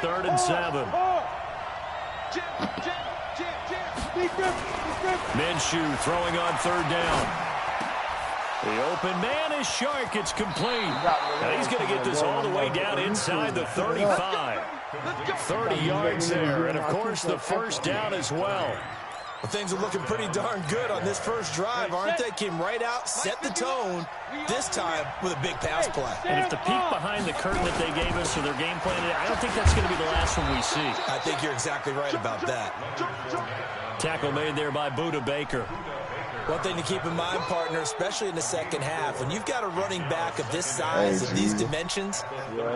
3rd and 7. Minshew throwing on 3rd down. The open man is Shark. It's complete. And he's going to get this all the way down inside the 35. 30 yards there, and, of course, the 1st down as well. Well, things are looking pretty darn good on this first drive, aren't they? Came right out, set the tone, this time with a big pass play. And if the peek behind the curtain that they gave us or their game plan, I don't think that's going to be the last one we see. I think you're exactly right about that. Tackle made there by Buda Baker. One thing to keep in mind, partner, especially in the second half, when you've got a running back of this size and these dimensions,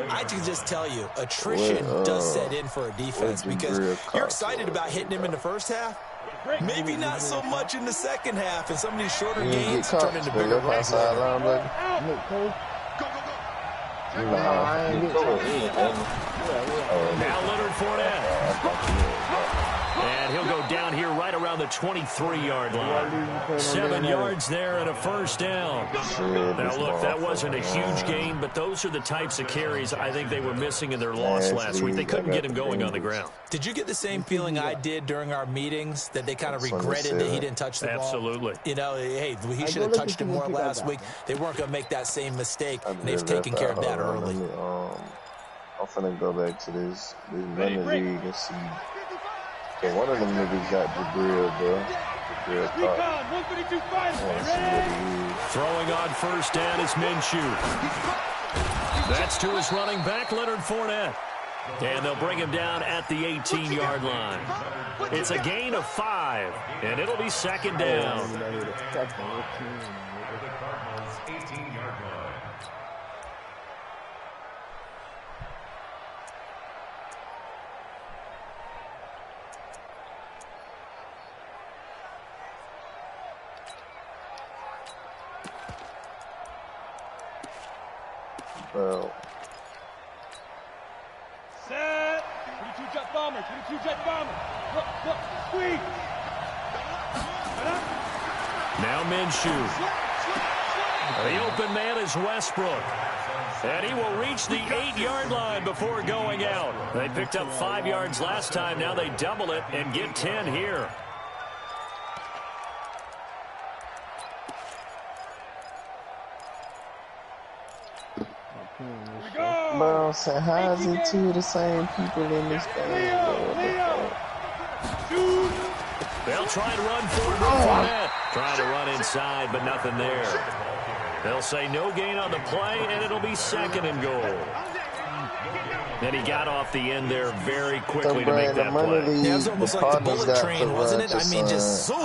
I can just tell you, attrition does set in for a defense because you're excited about hitting him in the first half. Maybe not so much in the second half, and some of these shorter gains turn into bigger runs. Now Leonard Fournette. And he'll go down here right around the 23-yard line. 7 yards there and a 1st down. Now, look, that wasn't a huge gain, but those are the types of carries I think they were missing in their loss last week. They couldn't get him going on the ground. Did you get the same feeling I did during our meetings, that they kind of regretted that he didn't touch the ball? Absolutely. You know, hey, he should have touched him more last week. They weren't going to make that same mistake, and they've taken care of that early. I'm finna go back to this running league and see. So one of them niggas got Jabril, bro. Jabril Throwing on 1st down is Minshew. That's to his running back, Leonard Fournette. And they'll bring him down at the 18-yard line. It's a gain of 5, and it'll be 2nd down. Well, set. 22 jet bomber. 22 jet bomber. Look, squeeze. Now Minshew. The open man is Westbrook. And he will reach the 8-yard line before going out. They picked up 5 yards last time. Now they double it and get 10 here. bro, so how is it two of the same people in this game? They'll try and run forward with Fournette. Trying to run inside, but nothing there. They'll say no gain on the play, and it'll be 2nd and goal. And he got off the end there very quickly to make that play. Yeah, it was almost like the bullet train, wasn't it? I mean, just zoom,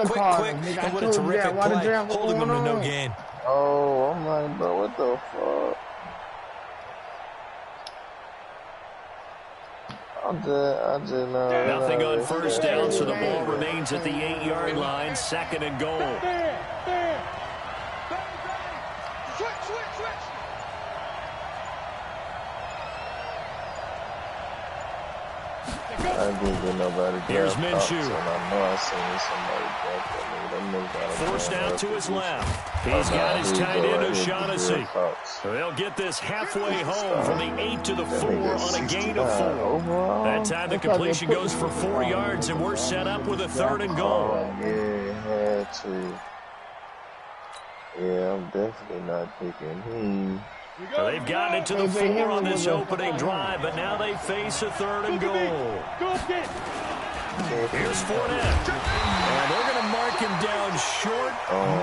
quick, and what a terrific play, holding them to no gain. Oh, I'm like, bro, what the fuck? I just know. Nothing on 1st down, so the ball remains at the 8-yard line, 2nd and goal. I didn't get nobody. Here's Minshew. I know I seen somebody drop that. Forced out to his left. He's got his tight end O'Shaughnessy. They'll get this halfway home from the 8 to the 4 on a gain of 4. That time the completion goes for 4 yards, and we're set up with a 3rd and goal. Yeah, had to. Yeah, I'm definitely not picking him. So they've gotten it to the 4 on this opening drive, but now they face a 3rd and goal. Here's Fournette. And they're going to mark him down short,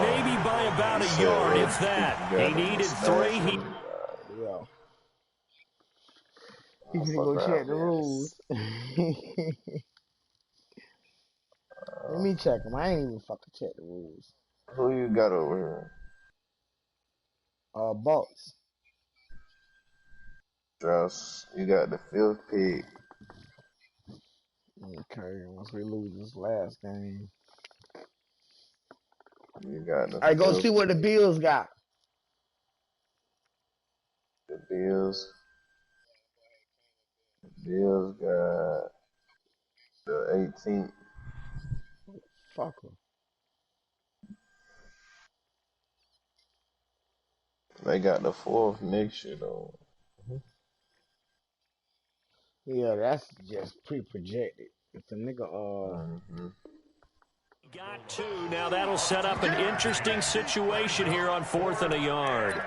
maybe by about a yard, if that. He needed 3. He's going to go check the rules. Let me check them. I ain't even fucking check the rules. Who you got over here? Bucks. Just, you got the 5th pick. Okay, once we lose this last game. You got the Alright, go see what the Bills got. The Bills. The Bills got the 18th. Fuck them. They got the 4th next year, though. Yeah, that's just pre-projected. If the nigga, Got two. Now that'll set up an interesting situation here on 4th and a yard.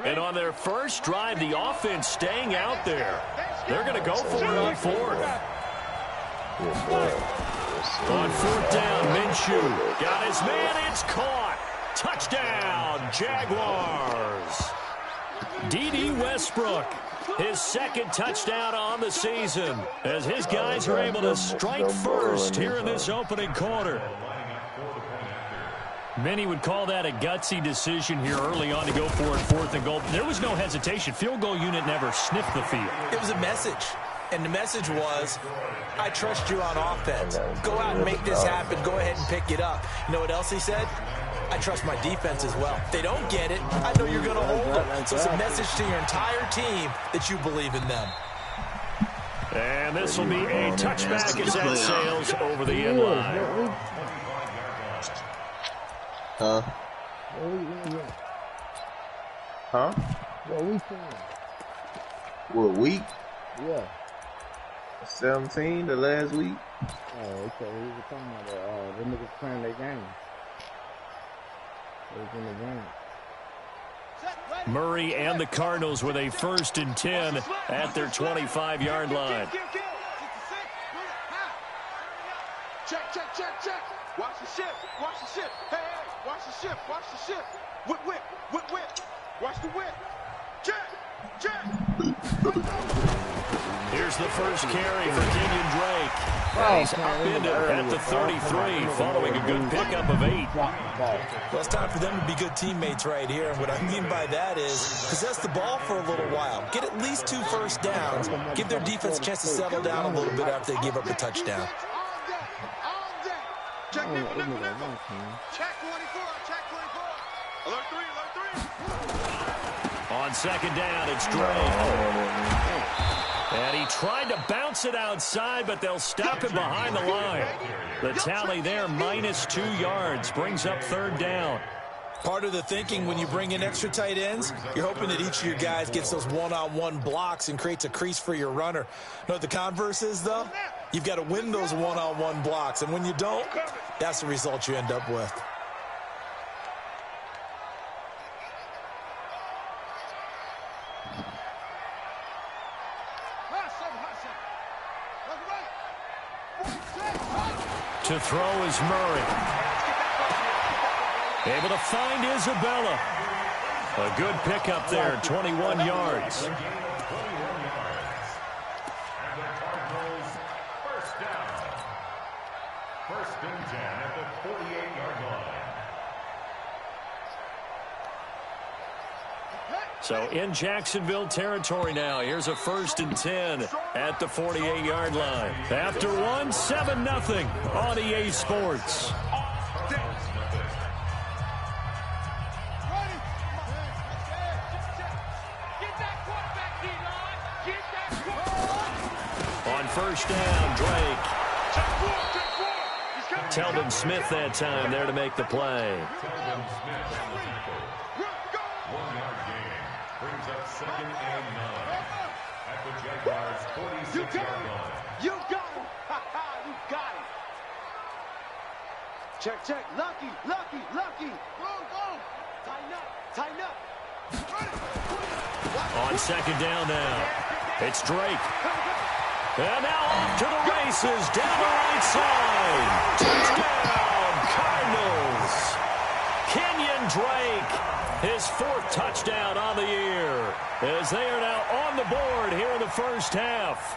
And on their first drive, the offense staying out there. They're going to go for it on 4th. On 4th down, Minshew got his man. It's caught. Touchdown, Jaguars. D.D. Westbrook, his second touchdown on the season, as his guys are able to strike first here in this opening quarter. Many would call that a gutsy decision here early on to go for it 4th and goal. There was no hesitation. Field goal unit never sniffed the field. It was a message, and the message was, I trust you on offense. Go out and make this happen. Go ahead and pick it up. You know what else he said? I trust my defense as well. If they don't get it, I know you're going to hold them. So it's a message to your entire team that you believe in them. And this will be a touchback as that sails over the end line. Huh? Huh? what week in? What week? Yeah. 17, the last week. Oh, okay. We were talking about the niggas playing their game. They was in the game. Murray and the Cardinals with a 1st and 10 at their 25-yard line. Check, check, check, check. Watch the ship, watch the ship. Hey, hey, watch the ship, watch the ship. Whip, whip, whip, whip. Watch the whip. Check, check. Here's the first carry for Kenyon Drake. He's upended at the 33 following a good pickup of 8. Well, it's time for them to be good teammates right here. And what I mean by that is possess the ball for a little while. Get at least 2 first downs. Give their defense a chance to settle down a little bit after they give up a touchdown. Check nickel, nickel, nickel. Check 24, check 24. Alert 3, alert 3. On 2nd down, it's Drake. And he tried to bounce it outside, but they'll stop him behind the line. The tally there, -2 yards, brings up 3rd down. Part of the thinking when you bring in extra tight ends, you're hoping that each of your guys gets those one-on-one blocks and creates a crease for your runner. Know what the converse is, though? You've got to win those one-on-one blocks, and when you don't, that's the result you end up with. To throw is Murray. Able to find Isabella. A good pickup there, 21 yards. First and 10 at the 48-yard line. So in Jacksonville territory now. Here's a 1st and 10 at the 48-yard line. After one, 7-0 on EA Sports. On 1st down, Drake. Telvin Smith that time there to make the play. Brings up 2nd and 9 at the Jaguars' 46-yard line. You got him. You got him. Check, check. Lucky, lucky, lucky. Go, go. Tighten up, tighten up. On 2nd down now, it's Drake. And now off to the races, down the right side. Touchdown, Cardinals. Kenyon Drake, his 4th touchdown on the year, as they are now on the board here in the first half.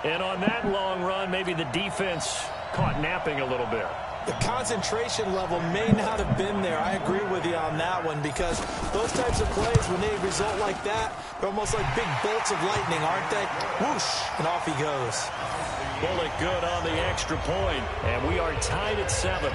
And on that long run, maybe the defense caught napping a little bit. The concentration level may not have been there. I agree with you on that one, because those types of plays, when they result like that, they're almost like big bolts of lightning, aren't they? Whoosh, and off he goes. Bullet good on the extra point, and we are tied at 7.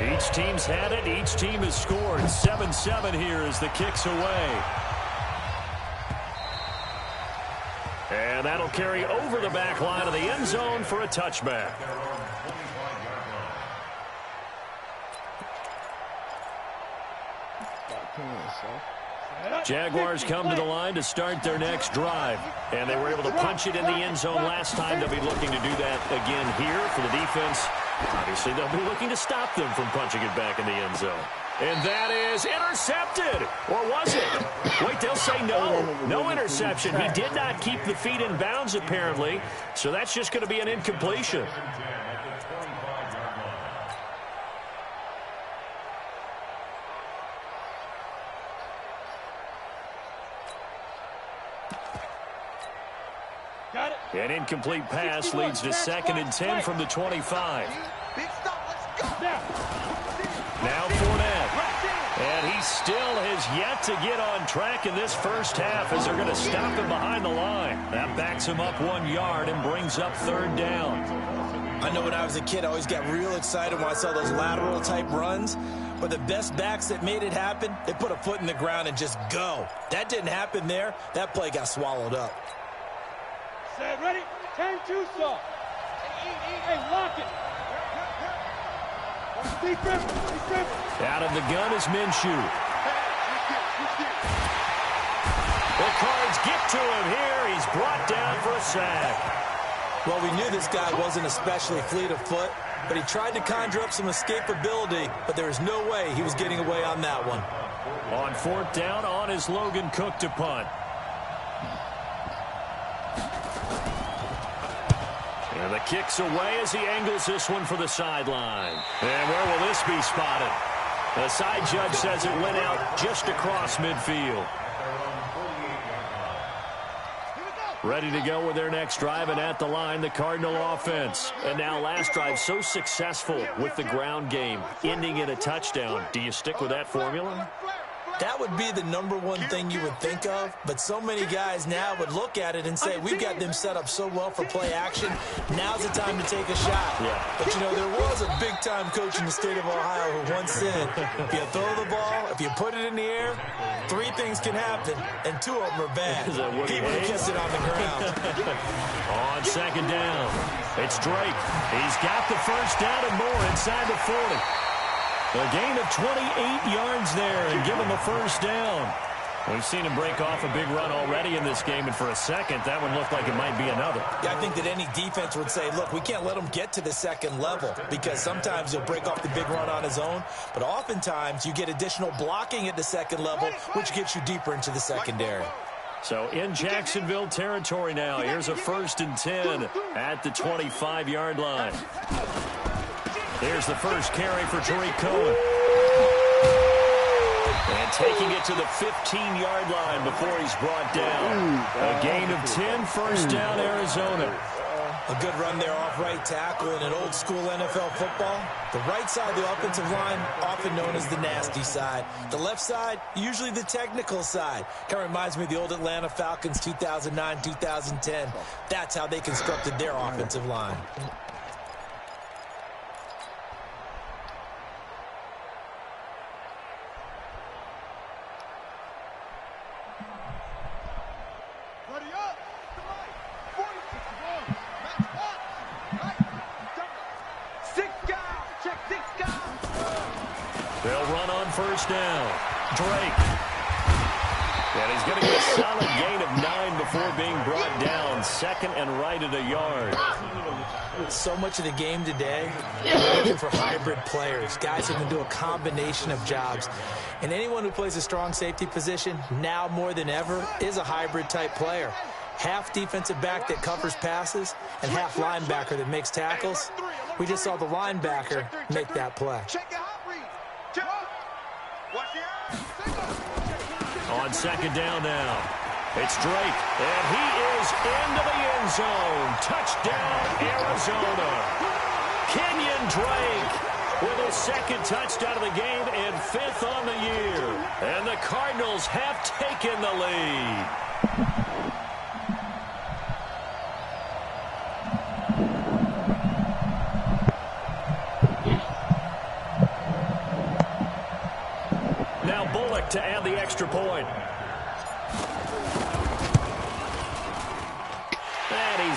Each team's had it. Each team has scored. 7-7 here as the kick's away. And that'll carry over the back line of the end zone for a touchback. Jaguars come to the line to start their next drive. And they were able to punch it in the end zone last time. They'll be looking to do that again here for the defense. Obviously, they'll be looking to stop them from punching it back in the end zone. And that is intercepted. Or was it? Wait, they'll say no. No interception. He did not keep the feet in bounds, apparently. So that's just going to be an incompletion. An incomplete pass leads to 2nd and 10 from the 25. Now Fournette. And he still has yet to get on track in this first half as they're going to stop him behind the line. That backs him up 1 yard and brings up 3rd down. I know when I was a kid, I always got real excited when I saw those lateral-type runs. But the best backs that made it happen, they put a foot in the ground and just go. That didn't happen there. That play got swallowed up. Set, ready? 10-2 soft. Hey, lock it. Out of the gun is Minshew. The Cards get to him here. He's brought down for a sack. Well, we knew this guy wasn't especially fleet of foot, but he tried to conjure up some escapability, but there was no way he was getting away on that one. On 4th down, on is Logan Cook to punt. And the kick's away as he angles this one for the sideline. And where will this be spotted? The side judge says it went out just across midfield. Ready to go with their next drive, and at the line, the Cardinal offense. And now last drive so successful with the ground game, ending in a touchdown. Do you stick with that formula? That would be the #1 thing you would think of, but so many guys now would look at it and say, we've got them set up so well for play action, now's the time to take a shot. Yeah. But, you know, there was a big-time coach in the state of Ohio who once said, if you throw the ball, if you put it in the air, 3 things can happen, and 2 of them are bad. He would have kissed it on the ground. On 2nd down, it's Drake. He's got the first down and more inside the 40. A gain of 28 yards there and give him a first down. We've seen him break off a big run already in this game, and for a second, that one looked like it might be another. Yeah, I think that any defense would say, look, we can't let him get to the 2nd level, because sometimes he'll break off the big run on his own, but oftentimes you get additional blocking at the 2nd level, which gets you deeper into the secondary. So in Jacksonville territory now, here's a 1st and 10 at the 25-yard line. Here's the first carry for Tariq Cohen. And taking it to the 15-yard line before he's brought down. A gain of 10, first down, Arizona. A good run there off right tackle in an old-school NFL football. The right side of the offensive line, often known as the nasty side. The left side, usually the technical side. Kind of reminds me of the old Atlanta Falcons 2009-2010. That's how they constructed their offensive line. They'll run on first down. Drake. And he's going to get a solid gain of 9 before being brought down. 2nd and right at a yard. So much of the game today, we're looking for hybrid players, guys who can do a combination of jobs. And anyone who plays a strong safety position, now more than ever, is a hybrid-type player. Half defensive back that covers passes and half linebacker that makes tackles. We just saw the linebacker make that play. On 2nd down now, it's Drake, and he is into the end zone. Touchdown, Arizona. Kenyon Drake with his 2nd touchdown of the game and 5th on the year. And the Cardinals have taken the lead. Now Bullock to add the extra point.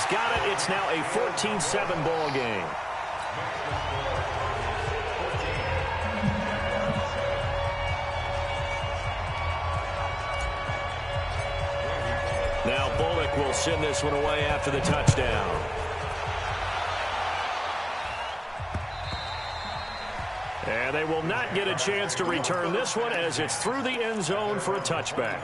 he's got it. It's now a 14-7 ball game. Now Bullock will send this one away after the touchdown. And they will not get a chance to return this one as it's through the end zone for a touchback.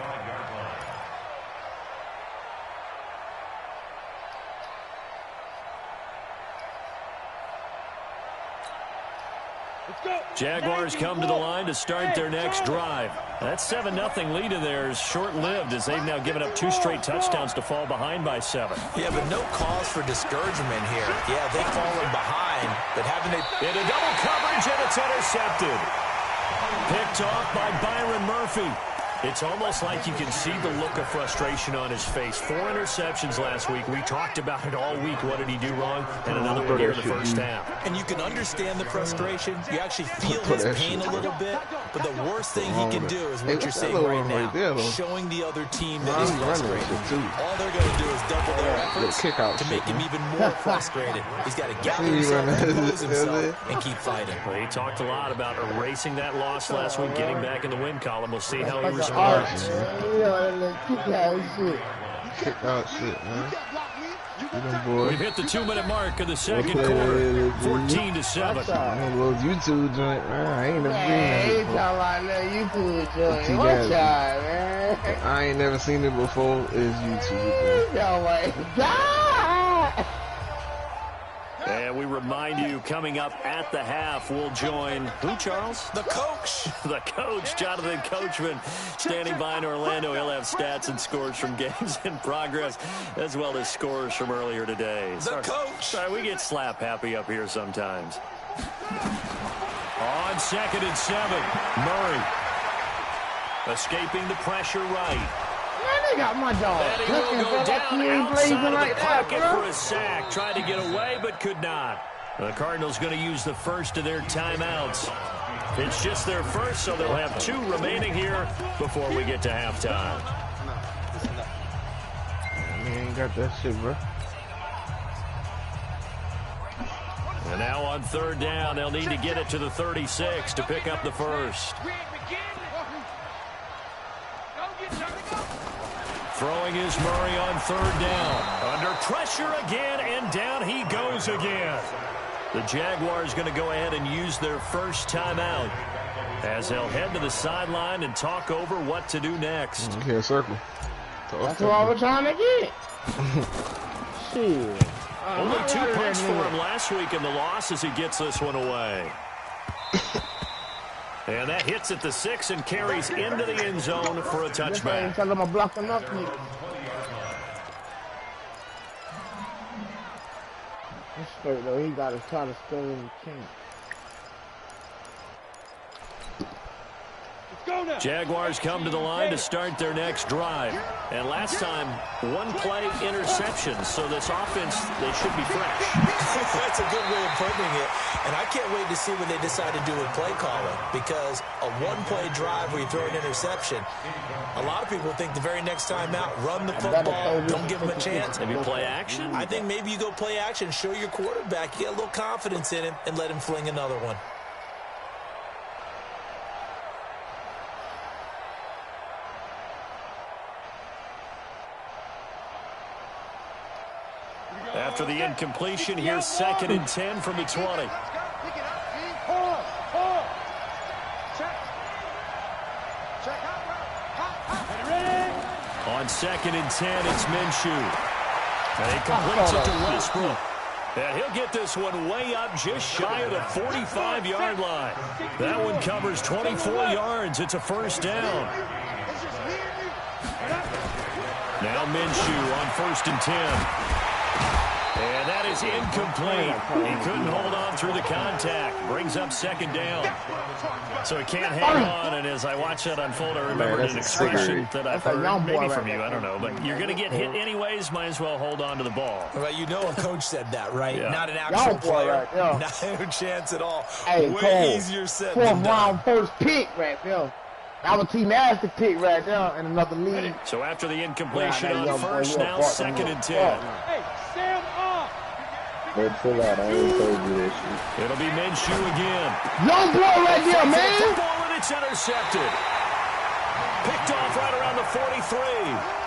Jaguars come to the line to start their next drive. That 7-0 lead of theirs short-lived as they've now given up 2 straight touchdowns to fall behind by 7. Yeah, but no cause for discouragement here. Yeah, they've fallen behind, but haven't they... In a double coverage, and it's intercepted. Picked off by Byron Murphy. It's almost like you can see the look of frustration on his face. 4 interceptions last week. We talked about it all week. What did he do wrong? And another one here in the first half. And you can understand the frustration. You actually feel his pain a little bit. But the worst thing he can do is what you're seeing right now, showing the other team that he's frustrated. All they're going to do is double their efforts to make him even more frustrated. He's got to gather himself, compose himself, and keep fighting. Well, he talked a lot about erasing that loss last week, getting back in the win column. We'll see how he responds. Kick out shit, man. We've hit the 2-minute mark of the second quarter. 14-7. Little YouTube joint, man. I ain't never seen that before. YouTube joint. What's that, man? I ain't never seen it before. It's YouTube. Oh my God. And we remind you, coming up at the half, we'll join who, Charles? The coach. The coach, Jonathan Coachman, standing by in Orlando. He'll have stats and scores from games in progress, as well as scores from earlier today. The coach. Sorry, we get slap happy up here sometimes. On 2nd and 7, Murray escaping the pressure right. They got my dog. And he will go down outside of the pocket for a sack. Tried to get away, but could not. The Cardinals going to use the first of their timeouts. It's just their first, so they'll have 2 remaining here before we get to halftime. You ain't got that shit, bro. And now on 3rd down, they'll need to get it to the 36 to pick up the first. Throwing is Murray on 3rd down. Under pressure again, and down he goes again. The Jaguars going to go ahead and use their first timeout as they'll head to the sideline and talk over what to do next. Okay, circle. That's what we're trying to get. Shit. Only 2 punts for him last week in the loss as he gets this one away. And that hits at the 6 and carries into the end zone for a touchback. Tell him I'm blocking up. That's straight though. He got to try to stay in the camp. Jaguars come to the line to start their next drive. And last time, 1-play interception. So this offense, they should be fresh. That's a good way of putting it. And I can't wait to see what they decide to do with play calling. Because a 1-play drive where you throw an interception, a lot of people think the very next time out, run the football, don't give them a chance. Maybe play action? I think maybe you go play action, show your quarterback, get a little confidence in him, and let him fling another one. After the incompletion, here's 2nd and 10 from the 20. On 2nd and 10, it's Minshew. And he completes it to Westbrook. And he'll get this one way up just shy of the 45-yard line. That one covers 24 yards. It's a first down. Now Minshew on 1st and 10. And that is incomplete. He couldn't hold on through the contact. Brings up 2nd down. So he can't hang on. And as I watch that unfold, I remembered an expression that I've heard maybe from you. I don't know. But you're going to get hit anyways. Might as well hold on to the ball. Well, you know a coach said that, right? Yeah. Not an actual player. Not a chance at all. Hey, way easier said than done. 4th round first pick right there. That was Team Aztec pick right there in another league. So after the incompletion on 1st, now 2nd and 10. Hey, stand Man, chill out. I ain't told you that shit. It'll be Minshew again. Young boy right there, man. Football, and it's intercepted. Picked off right around the 43.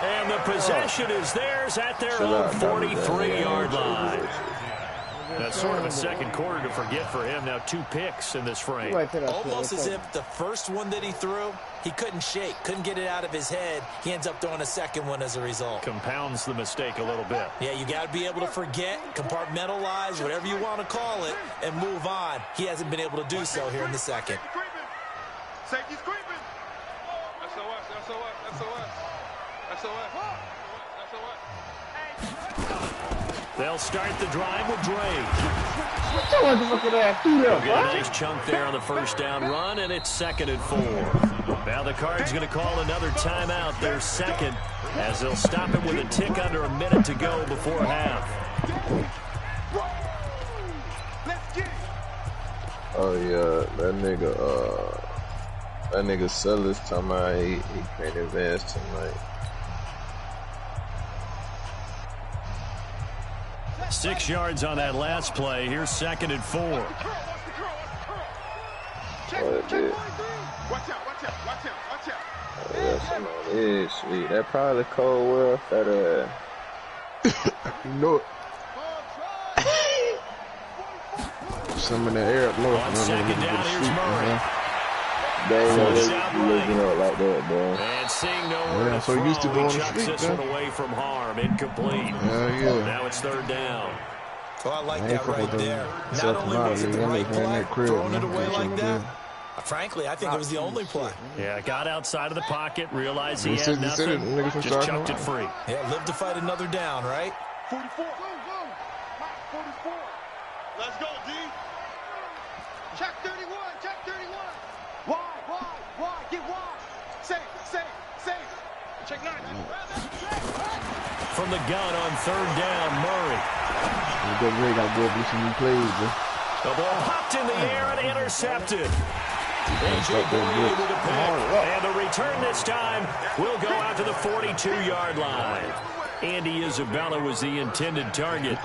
And the possession is theirs at their own 43-yard line. That's sort of a second quarter to forget for him. Now 2 picks in this frame. Almost as if the first one that he threw, he couldn't shake, couldn't get it out of his head. He ends up throwing a second one as a result. Compounds the mistake a little bit. Yeah, you got to be able to forget, compartmentalize, whatever you want to call it, and move on. He hasn't been able to do so here in the second. Safety's creeping. SOS, SOS, SOS. SOS. SOS. They'll start the drive with Dre. He'll get a nice chunk there on the first down run, and it's 2nd and 4. Now the Cards going to call another timeout, their second, as they'll stop it with a tick under a minute to go before half. Oh yeah, that nigga Sellers talking about he can't advance tonight. 6 yards on that last play. Here's 2nd and 4. Oh, dude. Watch out, watch out, watch out, watch out. Oh, that's on it. Sweet. That probably cold world fat ass. You know it. Some in the air up north. On 2nd down, here's Murray. They ain't looking up like that, bro. And seeing nowhere to so throw, used to going he to chucks sleep, this one away from harm. Incomplete. Now it's 3rd down. Oh, I like that right there. Not only was it the right play, throwing it away like that, frankly, I think it was the only play. Yeah, got outside of the pocket, realized he had nothing, just chucked it free. Yeah, live to fight another down, right? 44. 44. Let's go, D. Check 31. Check 31. Wide. Get wide. Safe. Check 9. From the gun on 3rd down, Murray. Got to go do some new plays, bro. The ball hopped in the air and intercepted. A.J. Boyd with a pick. And the return this time will go out to the 42-yard line. Andy Isabella was the intended target.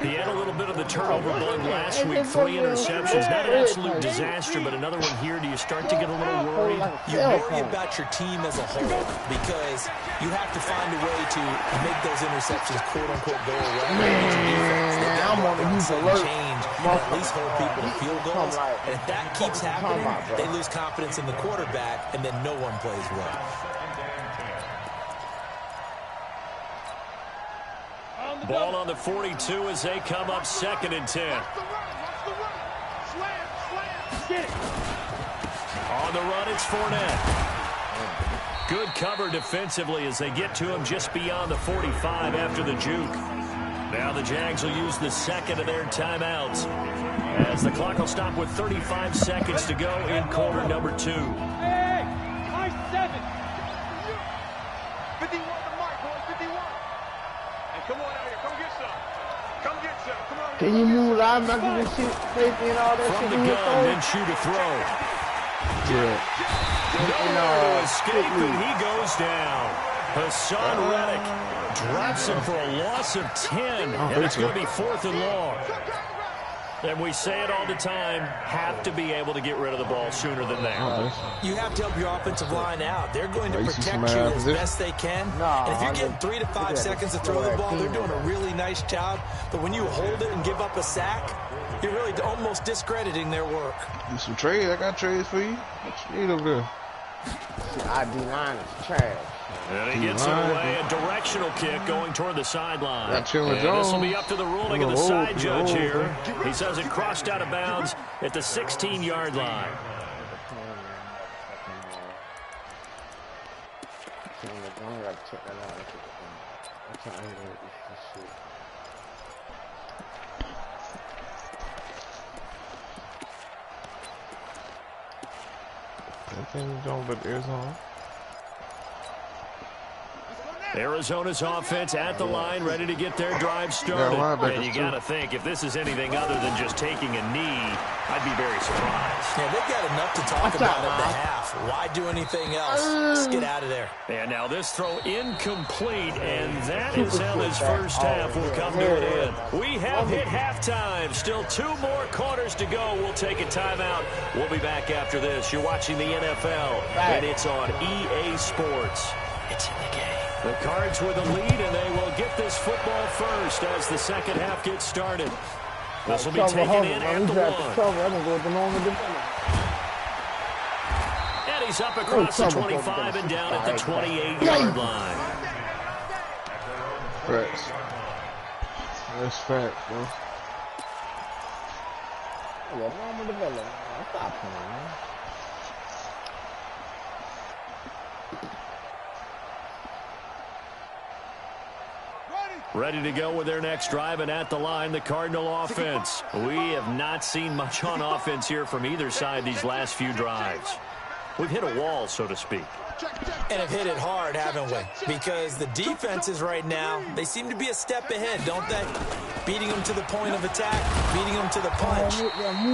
He had a little bit of the turnover bug last week. 3 interceptions. Not an absolute disaster, but another one here. Do you start to get a little worried? You worry about your team as a whole because you have to find a way to make those interceptions, quote-unquote, go away. I'm on the use alert. Change and at least hold people to field goals. And if that keeps happening, they lose confidence in the quarterback, and then no one plays well. Ball on the 42 as they come up 2nd and 10. On the run, it's Fournette. Good cover defensively as they get to him just beyond the 45 after the juke. Now the Jags will use the 2nd of their timeouts as the clock will stop with 35 seconds to go in quarter number 2. Hey, high 7. 51 to Mike, boys, 51. Hey, come on out here. Come get some. Come get some. Come on. Can you move linebackers and shit, safety and all that From shit? the gun, then shoot a throw. Nowhere to escape, and he goes down. Hassan Reddick drops him for a loss of 10, and it's going to be 4th and long. And we say it all the time, have to be able to get rid of the ball sooner than that. You have to help your offensive line out. They're going to protect you as best they can. And if you're getting 3 to 5 seconds to throw the ball, they're doing a really nice job. But when you hold it and give up a sack, you're really almost discrediting their work. Do some trades. I got trades for you. What you need over there? ID9 is trash. And he gets it away, a directional kick going toward the sideline. And this will be up to the ruling of the side judge here. He says it crossed out of bounds at the 16-yard line. That thing don't but ears on. Arizona's offense at the line, ready to get their drive started. And you got to think, if this is anything other than just taking a knee, I'd be very surprised. Yeah, they've got enough to talk about at the half. Why do anything else? Just get out of there. And now this throw incomplete, and that is how this first half will come to an end. We have hit halftime. Still 2 more quarters to go. We'll take a timeout. We'll be back after this. You're watching the NFL, and it's on EA Sports. It's in the game. The Cards with the lead, and they will get this football first as the second half gets started. This will be taken in at the 1. And he's up across the 25 and down at the 28-yard line. Facts. That's facts, bro. Stop playing, man. Ready to go with their next drive, and at the line, the Cardinal offense. We have not seen much on offense here from either side these last few drives. We've hit a wall, so to speak. And have hit it hard, haven't we? Because the defenses right now, they seem to be a step ahead, don't they? Beating them to the point of attack, beating them to the punch.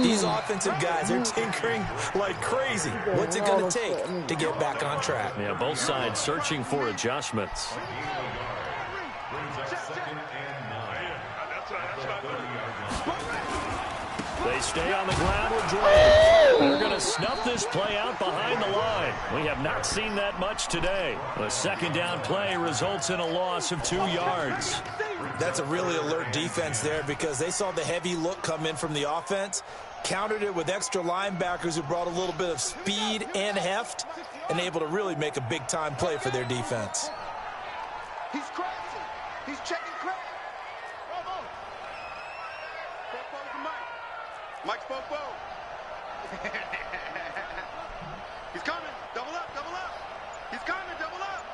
These offensive guys are tinkering like crazy. What's it going to take to get back on track? Yeah, both sides searching for adjustments. They stay on the ground with Dre. They're going to snuff this play out behind the line. We have not seen that much today. A second down play results in a loss of 2 yards. That's a really alert defense there because they saw the heavy look come in from the offense, countered it with extra linebackers who brought a little bit of speed and heft, and able to really make a big-time play for their defense. He's crazy. He's checking crazy. Mike Popo. He's coming. Double up, double up. He's coming, double up.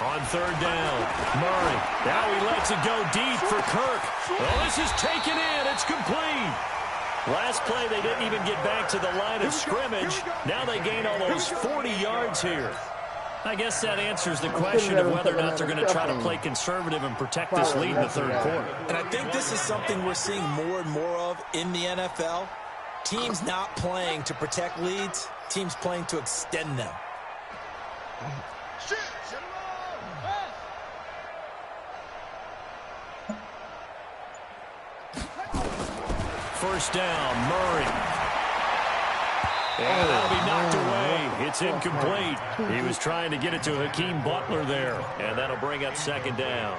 On third down, Murray. Now he lets it go deep for Kirk. Well, this is taken in. It's complete. Last play, they didn't even get back to the line of scrimmage. Now they gain almost 40 yards here. I guess that answers the question of whether or not they're going to try to play conservative and protect this lead in the third quarter. And I think this is something we're seeing more and more of in the NFL. Teams not playing to protect leads, teams playing to extend them. First down, Murray. And that'll be knocked away. It's incomplete. He was trying to get it to Hakeem Butler there. And that'll bring up second down.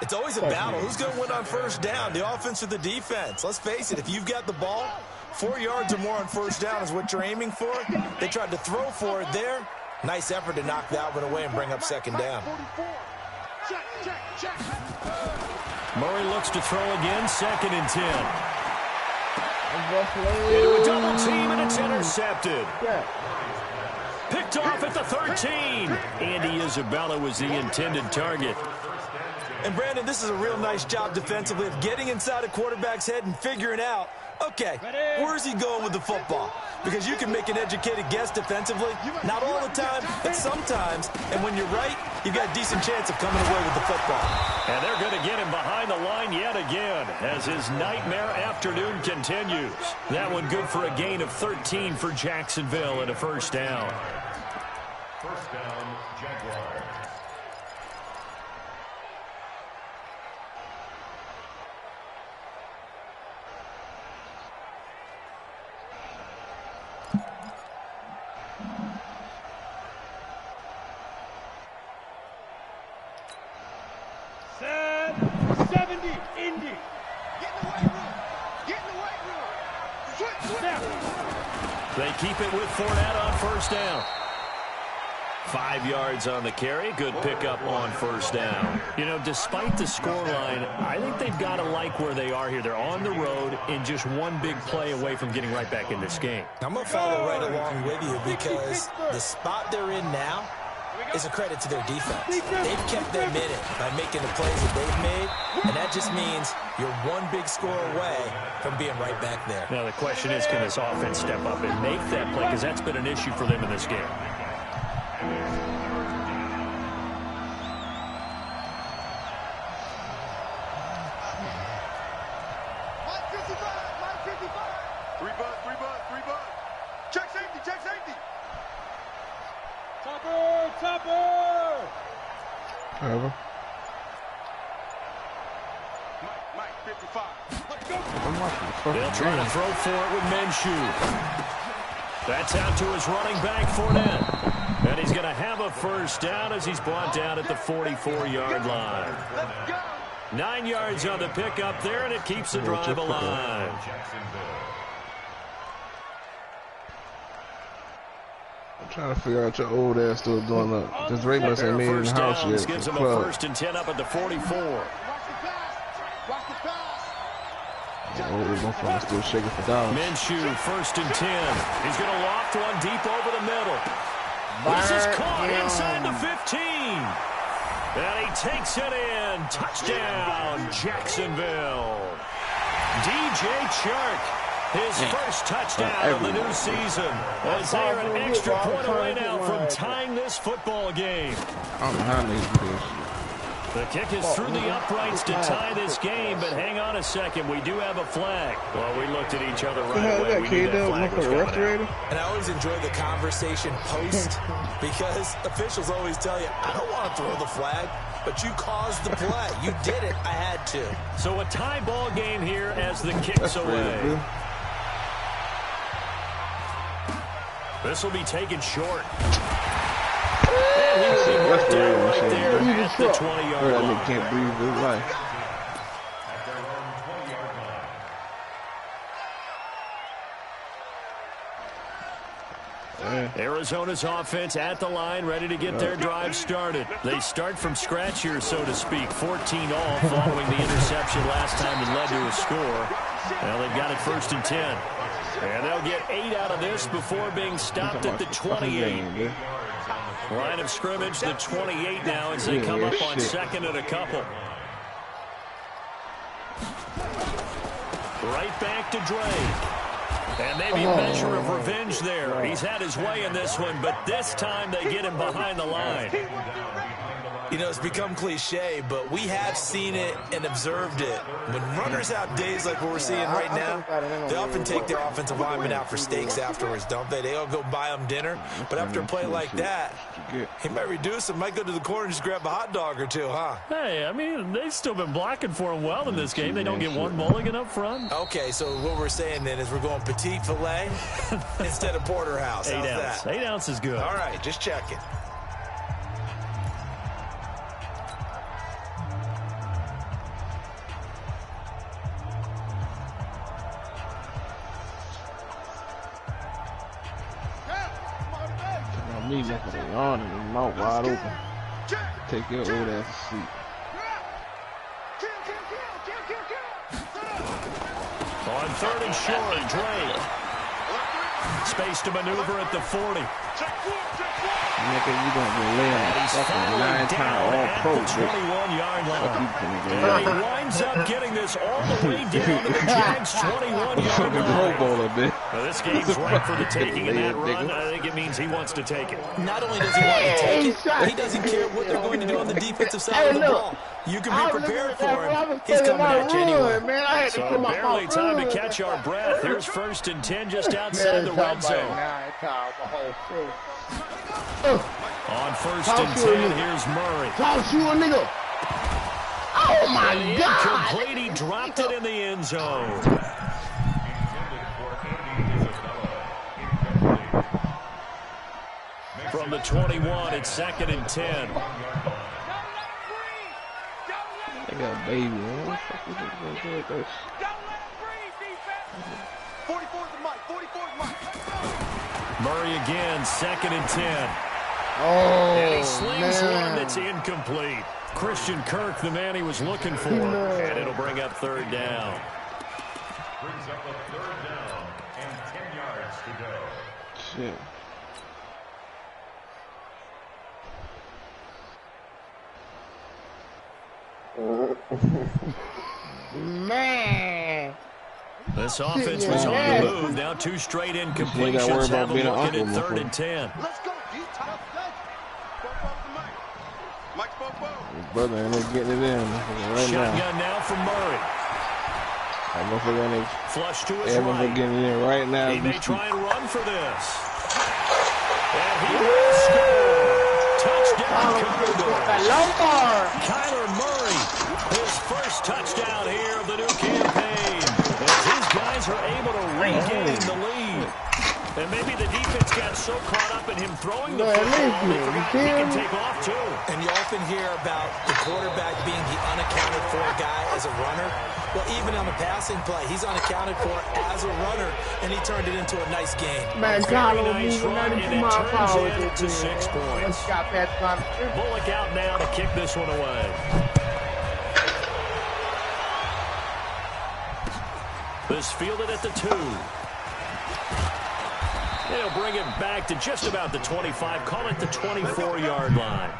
It's always a battle. Who's going to win on first down, the offense or the defense? Let's face it, if you've got the ball, 4 yards or more on first down is what you're aiming for. They tried to throw for it there. Nice effort to knock that one away and bring up second down. Murray looks to throw again, 2nd and 10. Into a double team, and it's intercepted. Picked off at the 13. Andy Isabella was the intended target. And, Brandon, this is a real nice job defensively of getting inside a quarterback's head and figuring out, okay, where's he going with the football? Because you can make an educated guess defensively. Not all the time, but sometimes. And when you're right, you've got a decent chance of coming away with the football. And they're going to get him behind the line yet again as his nightmare afternoon continues. That one good for a gain of 13 for Jacksonville and a first down. First down, Jaguars. Set 70, Indy. Get in the weight room. Get in the weight room. Switch. They keep it with Fournette on first down. 5 yards on the carry. Good pickup on first down. You know, despite the scoreline, I think they've got to like where they are here. They're on the road and just one big play away from getting right back in this game. I'm going to follow right along with you because the spot they're in now is a credit to their defense. They've kept them in it by making the plays that they've made, and that just means you're one big score away from being right back there. Now, the question is, can this offense step up and make that play? Because that's been an issue for them in this game. Three bud. Check safety. Topper. However. Mike, 55. They'll try to throw for it with Minshew. That's out to his running back, Fournette. And he's going to have a first down as he's brought down at the 44-yard line. 9 yards on the pickup there, and it keeps the drive alive. I'm trying to figure out your old ass still doing that. This Ravens ain't made in the house yet. Gives him a 1st and 10 up at the 44. Oh, still shaking for dollars. Minshew, 1st and 10. He's going to loft one deep over the middle. This is caught inside the 15. And he takes it in. Touchdown, Jacksonville. DJ Chark, his first touchdown of the new season. As they are an extra point away now from tying this football game. I don't know how they do this. The kick is through the uprights to tie this game, but hang on a second. We do have a flag. Well, we looked at each other right away. We knew that flag was coming out. And I always enjoy the conversation post because officials always tell you, I don't want to throw the flag, but you caused the play. You did it. I had to. So a tie ball game here as the kick's away. This will be taken short. And he will be marked down right there at the 20-yard line. That can't breathe his life. Arizona's offense at the line, ready to get their drive started. They start from scratch here, so to speak. 14 all following the interception last time that led to a score. Well, they've got it 1st and 10. And they'll get 8 out of this before being stopped at the 28. Line of scrimmage, the 28 now as they come up on 2nd and a couple. Right back to Drake. And maybe a measure of revenge there. He's had his way in this one, but this time they get him behind the line. You know, it's become cliche, but we have seen it and observed it. When runners have days like what we're seeing right now, they often take their offensive linemen out for steaks afterwards, don't they? They all go buy them dinner. But after a play like that, he might reduce him, might go to the corner and just grab a hot dog or two, huh? Hey, I mean, they've still been blocking for him well in this game. They don't get one mulligan up front. Okay, so what we're saying then is we're going petite filet instead of porterhouse. 8 ounce. That? 8 ounce is good. All right, just checking. Me looking at yawn and his mouth wide open. Take your old ass to sleep. On 3rd and short, Drake. Space to maneuver at the 40. Nigga, you gonna be laying fucking 9-time all-pro 21-yard line. And he winds up getting this all the way down to the Jags' 21-yard line. Now, this game's right for the taking in that run. I think it means he wants to take it. Not only does he want to take it, he doesn't care what they're going to do on the defensive side of the ball. You can be prepared for him. He's coming at you anyway. So barely time to catch our breath. Here's 1st and 10 just outside the red zone. On 1st and 10, here's Murray. Toss you a nigga. Oh my God! Incomplete. He dropped it in the end zone. From the 21, it's 2nd and 10. They got a baby. What the fuck is this? 44's the mic. 44's mic. Murray again, 2nd and 10. Oh, and he slings man. one that's incomplete. Christian Kirk, the man he was looking for. And it'll bring up 3rd down. Brings up a 3rd down and 10 yards to go. Shit. Man. This offense was on the move. Now 2 straight incompletions have them looking at 3rd and 10. Let's go. Mike's Bobo. His brother ain't getting it in right Shotgun now from Murray. Flush to his right. Getting in right now. He may try and run for this. And he will score. Touchdown, Cardinals. Kyler Murray, his first touchdown here of the new campaign. As these guys are able to regain the lead. And maybe the defense got so caught up in him throwing the football, they forgot he can take off too. And you often hear about the quarterback being the unaccounted for guy as a runner. Well, even on the passing play, he's unaccounted for as a runner, and he turned it into a nice game. Man, very nice run, and it turns into 6 points. Bullock out now to kick this one away. This fielded at the 2. They'll bring it back to just about the 25. Call it the 24-yard line.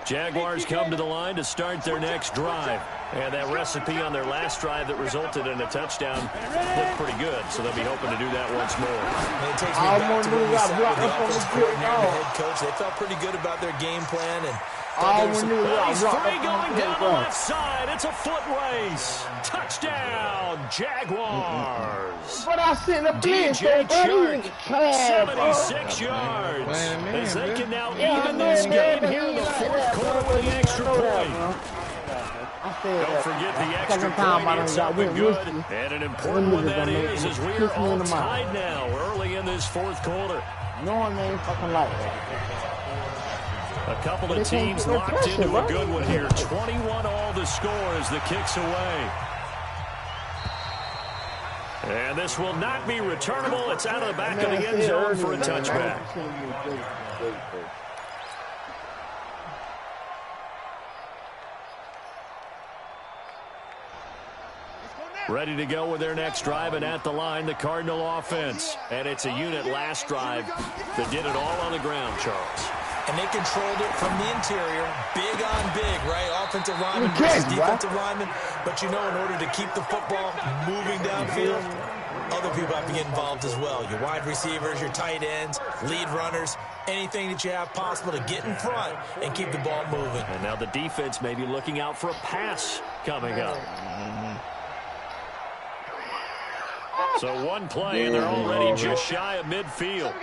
Jaguars come to the line to start their next drive. And that recipe on their last drive that resulted in a touchdown looked pretty good, so they'll be hoping to do that once more. And it takes me back to what we said with the offensive coordinator and the head coach. They felt pretty good about their game plan. And he's free going down the left side. It's a foot race. Touchdown, Jaguars. But I seen a DJ Chark, 76 yards. As they can now even this game here in the fourth quarter with the extra point. Don't forget the extra point. It's something good. And an important one that is, as we are all tied now early in this fourth quarter. No one ain't fucking like that. A couple of teams locked into a good one here. 21 all the score as the kick's away. And this will not be returnable. It's out of the back of the end zone for a touchback. Ready to go with their next drive, and at the line, the Cardinal offense. And it's a unit last drive that did it all on the ground, Charles. And they controlled it from the interior, big on big, right? Offensive lineman versus defensive lineman. But you know, in order to keep the football moving downfield, other people have to get involved as well. Your wide receivers, your tight ends, lead runners, anything that you have possible to get in front and keep the ball moving. And now the defense may be looking out for a pass coming up. So one play, and they're already just shy of midfield.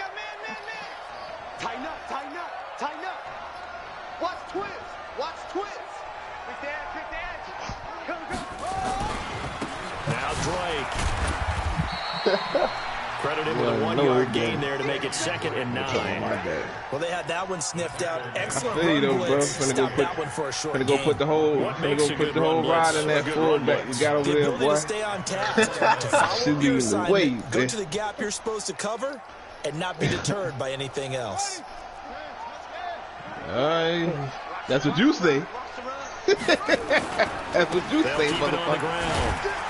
Tighten up, tighten up, tighten up. Watch twins, watch twins. Pick the edge, Go, go. Now Drake. Credited with a 1-yard gain there to make it 2nd and 9. Well, they had that one sniffed out. Excellent run blitz. Stop that one for a short game. Gonna go put the whole rod in that fullback we got over there, boy. To stay on task, to follow your assignment, go to the gap you're supposed to cover, and not be deterred by anything else. That's what you say. That's what you say, motherfucker.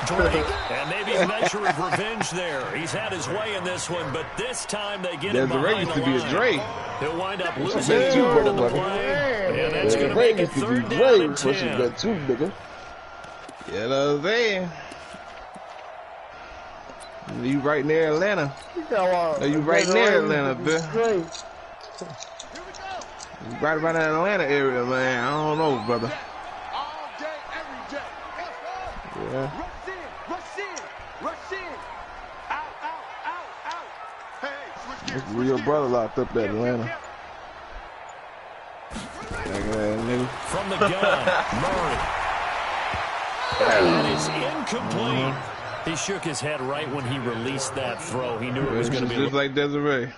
Drake, and maybe a measure of revenge there. He's had his way in this one, but this time they get him behind the line. He'll wind up losing a yard on the play, and that's going to make it 3rd down and 10. You know what I'm saying? You right near Atlanta. You right near Atlanta, man. You right around that Atlanta area, man. I don't know, brother. Yeah. Rush in. Out. Hey, this real brother locked up at Atlanta. From the gun, Murray. That is incomplete. He shook his head right when he released that throw. He knew it was going to be just like Desiree.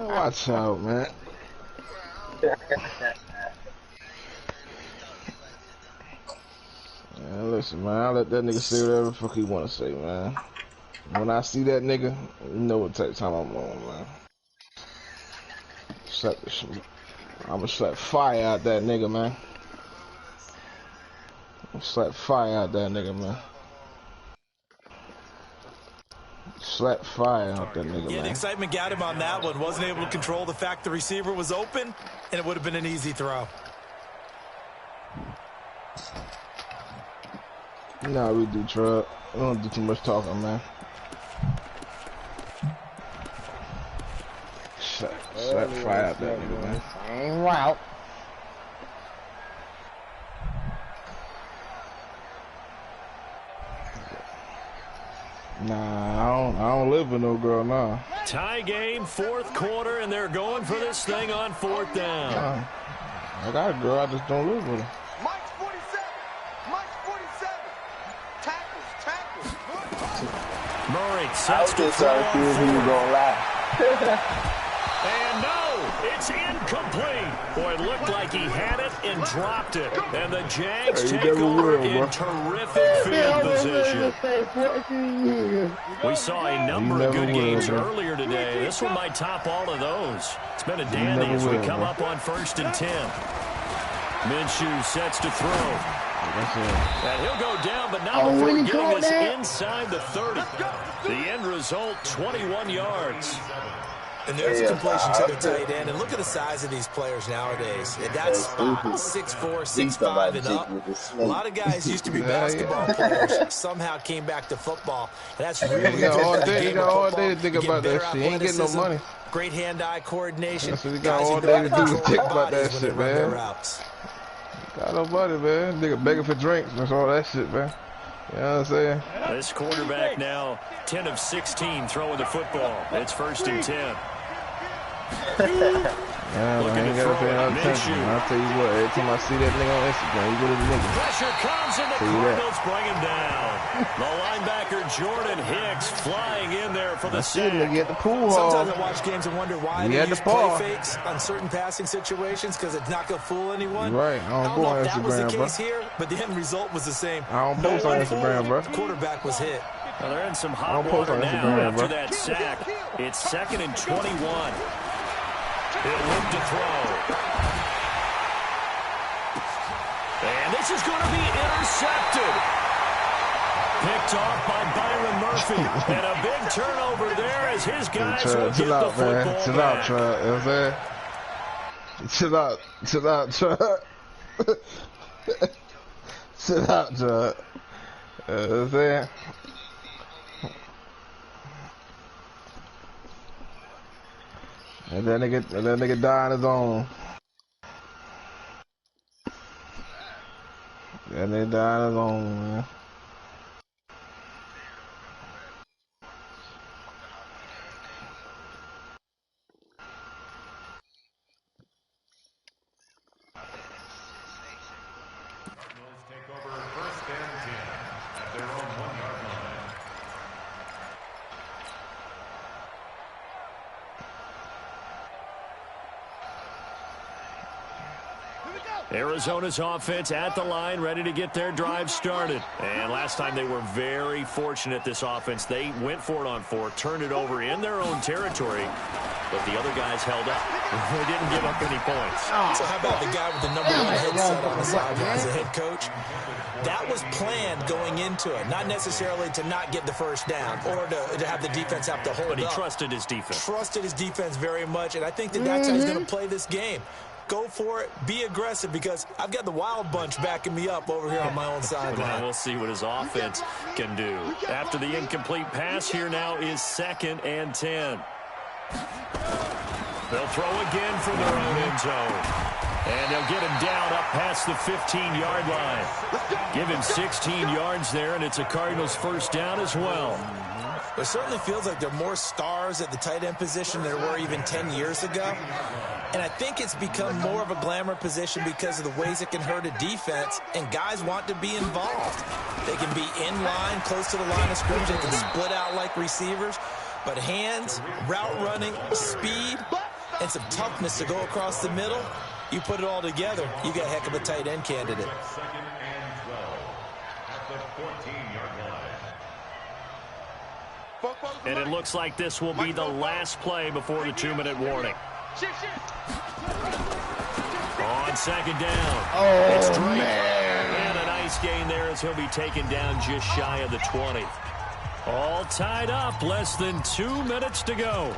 Watch out, man. Man, listen, man, I'll let that nigga say whatever the fuck he wanna say, man. When I see that nigga, you know what type of time I'm on, man. I'ma slap fire out that nigga, man. I'ma slap fire out that nigga, man. Slap fire out that nigga, Yeah, man. the excitement got him on that one. Wasn't able to control the fact the receiver was open, and it would have been an easy throw. Nah, we do, Trud. We don't do too much talking, man. Slap fire out that nigga, man. Same route. Nah, I don't live with no girl, nah. Tie game, fourth quarter, and they're going for this thing on fourth down. I got a girl, I just don't live with her. Mike's 47. Mike's 47. Tackles. Murray I sets was to just throw trying to see if he was on gonna lie. And no, it's incomplete. Boy, it looked like he had it and dropped it. And the Jags take over in terrific field position. We saw a number of good games earlier today. This one might top all of those. It's been a dandy as we come up on 1st and 10. Minshew sets to throw. And he'll go down, but not before getting us inside the 30. The end result, 21 yards. And there's a completion to the tight end. And look at the size of these players nowadays. At that spot, 6'4", 6'5", and up. A lot of guys used to be basketball players, somehow came back to football. And that's really You got all the day, game you got of all football. day to think You get about that better shit. You ain't getting no athleticism, money. Great hand-eye coordination. That's what you got Guys all who day know to how do, control think their about that bodies when they shit, run their man. routes. Got no money, man. Nigga begging for drinks. That's all that shit, man. You know what I'm saying? This quarterback now 10 of 16 throwing the football. It's 1st and 10. Yeah, I ain't gotta pay no attention. I'll tell you what, every time I see that nigga on Instagram, you go to the nigga. Pressure comes and the Cardinals bring him down. The linebacker Jordan Hicks flying in there for the sack. Nigga at the pool Sometimes hall. I watch games and wonder why He they had the use play ball. fakes on certain passing situations because it's not going to fool anyone. Right, I don't go know on if that was the Instagram, case bro. here, but the end result was the same. I don't post on Instagram, bro. The quarterback was hit. Well, they're in some I hot don't post water on now Instagram, after bro. that sack. It's 2nd and 21. He'll look to throw. And this is going to be intercepted. Picked off by Byron Murphy. And a big turnover there as his guys will get Chill out, the man. football Chill back. out, Trud. You know what I'm saying? Chill out, Trud. Chill out, Trud. You know what I'm saying? And that nigga die on his own. That nigga die on his own, man. Cardinals take over 1st and 10 at their own 1-yard line. Arizona's offense at the line, ready to get their drive started. And last time they were very fortunate, this offense. They went for it on 4, turned it over in their own territory, but the other guys held up. They didn't give up any points. So how about the guy with the #1 headset on the sideline as a head coach? That was planned going into it, not necessarily to not get the first down or to have the defense have to hold But he up. trusted his defense. Trusted his defense very much, and I think that's how he's going to play this game. Go for it. Be aggressive because I've got the wild bunch backing me up over here on my own sideline. We'll see what his offense can do. After the incomplete pass, here now is 2nd and 10. They'll throw again from their own end zone. And they'll get him down up past the 15-yard line. Give him 16 yards there, and it's a Cardinals first down as well. It certainly feels like there are more stars at the tight end position than there were even 10 years ago. And I think it's become more of a glamour position because of the ways it can hurt a defense, and guys want to be involved. They can be in line, close to the line of scrimmage. They can split out like receivers. But hands, route running, speed, and some toughness to go across the middle, you put it all together, you got a heck of a tight end candidate. 2nd and 12 at the 14-yard line. And it looks like this will be the last play before the 2-minute warning. On 2nd down, it's Drake. And a nice gain there as he'll be taken down just shy of the 20. All tied up, less than 2 minutes to go.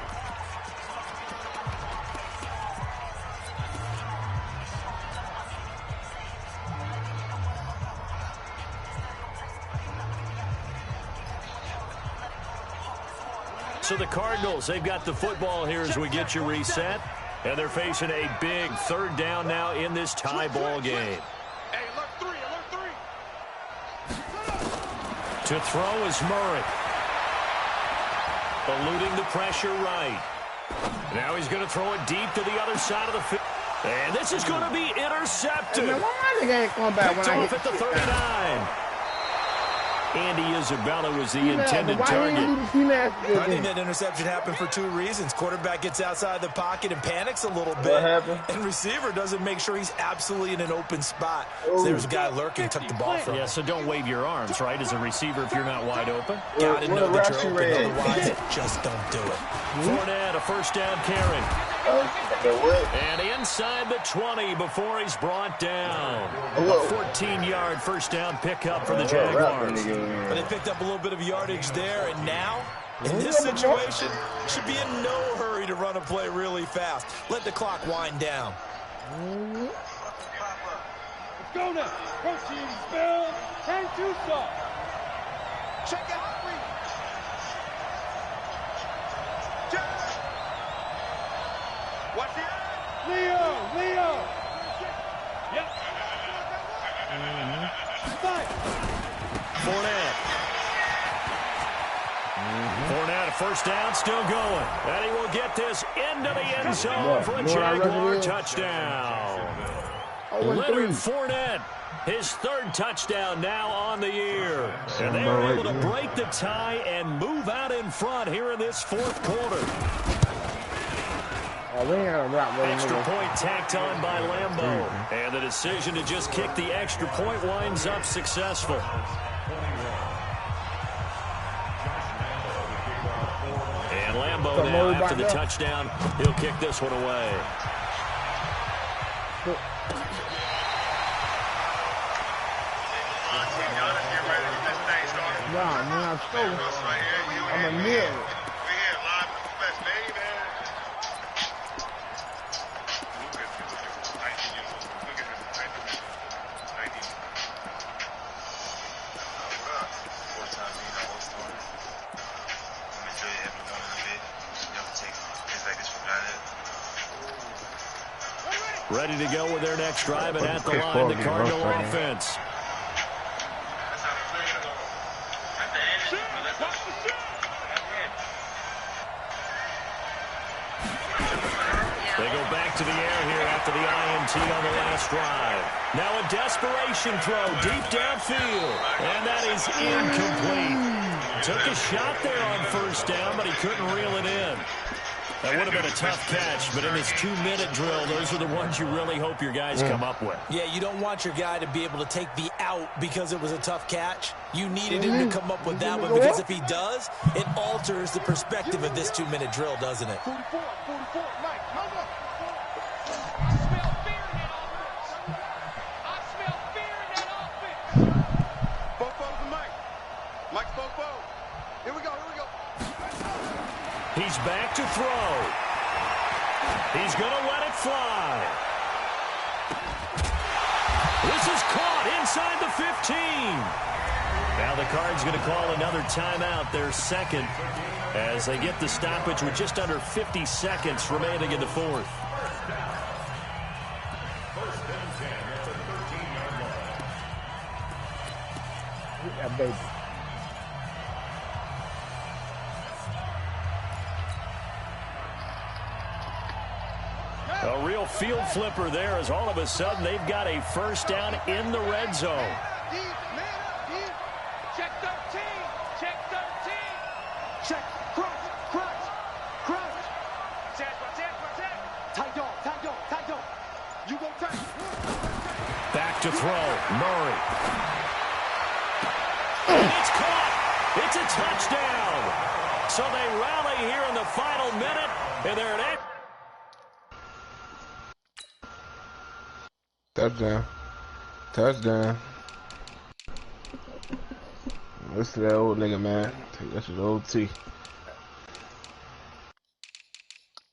So the Cardinals, they've got the football here as we get you reset. And they're facing a big third down now in this tie ball game. Hey, alert three, alert three. To throw is Murray. Eluding the pressure right. Now he's going to throw it deep to the other side of the field. And this is going to be intercepted. Man, why my nigga ain't going back when I Picked off at the 39. Andy Isabella was the intended target. I think that interception happened for two reasons. Quarterback gets outside the pocket and panics a little bit. And receiver doesn't make sure he's absolutely in an open spot. So there's a guy lurking, took the ball from him. Yeah, so don't wave your arms, right, as a receiver if you're not wide open. Gotta know that you're open, otherwise just don't do it. Fournette, a first down carry. And inside the 20 before he's brought down. A 14-yard first down pickup for the Jaguars. But they picked up a little bit of yardage there, and now, in this situation, should be in no hurry to run a play really fast. Let the clock wind down. Let's go now. Protein, spell, and two sauce. Check out three. Check. Watch it. Leo. Yep. Fight. Fournette. Fournette, a first down, still going. And he will get this into the end zone for a Jaguar touchdown. Leonard Fournette, his third touchdown now on the year. And they were able to break the tie and move out in front here in this fourth quarter. Extra point tacked on by Lambeau. And the decision to just kick the extra point winds up successful. And Lambeau now after the touchdown, he'll kick this one away. I'm a mirror. Ready to go with their next drive, and at the line, the Cardinal offense. They go back to the air here after the INT on the last drive. Now a desperation throw deep downfield, and that is incomplete. Took a shot there on first down, but he couldn't reel it in. That would have been a tough catch, but in this 2-minute drill, those are the ones you really hope your guys come up with. Yeah, you don't want your guy to be able to take the out because it was a tough catch. You needed him to come up with that one, because if he does, it alters the perspective of this 2-minute drill, doesn't it? 44, Mike, hold up. I smell fear in that offense. Fofo to Mike. Mike Fofo. Here we go. He's back to throw. He's going to let it fly. This is caught inside the 15. Now the Cards going to call another timeout, their second, as they get the stoppage with just under 50 seconds remaining in the fourth. Yeah, baby. A real field flipper there, as all of a sudden they've got a first down in the red zone. Check 13. Check 13. Check. Crunch. Check. Tight dog. You go tight. Back to throw. Murray. And it's caught. It's a touchdown. So they rally here in the final minute, and they're at it. Touchdown. Listen to that old nigga, man. Take that shit to OT.